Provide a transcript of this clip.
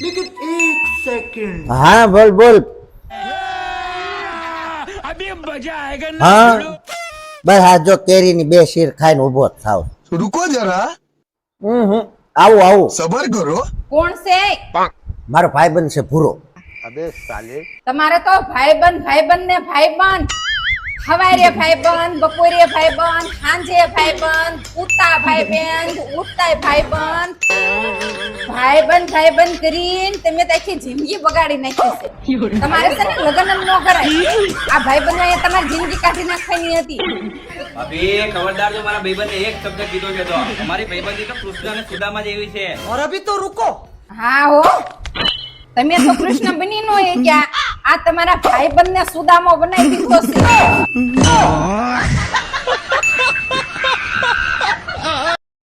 लेकिन एक सेकंड हाँ बोल बोल अभी मजा आएगा ना हाँ बस આ જો કેરીની બે શીર ખાઈને ઊભો જ થાવ रुको जरा આવું આવું सबर करो કોણ છે મારો ભાઈબંધ છે ભૂરો તમારે તો ભાઈબંધ ને ભાઈબંધ સવારે ભાઈબંધ બપોરે ભાઈબંધ સાંજે ભાઈબંધ ઉતા ભાઈબંધ ઉતાય ભાઈબંધ કરીને તમે તો આખી જિંદગી બગાડી નાખી છે તમારે છે ને લગ્ન જ ન કરાય આ ભાઈબંધો એ તમારી જિંદગી કાઢી નાખવાની હતી અભી ખબરદાર જો મારા ભાઈબંધે એક શબ્દ કીધો છે તો અમારી ભાઈબંધી તો કૃષ્ણ અને સુદામા જેવી છે. और अभी तो रुको હા હો તમે તો કૃષ્ણ બની નો એ ક્યાં આ તમારા ભાઈબંધ ને સુદામો બનાવી દીધો છે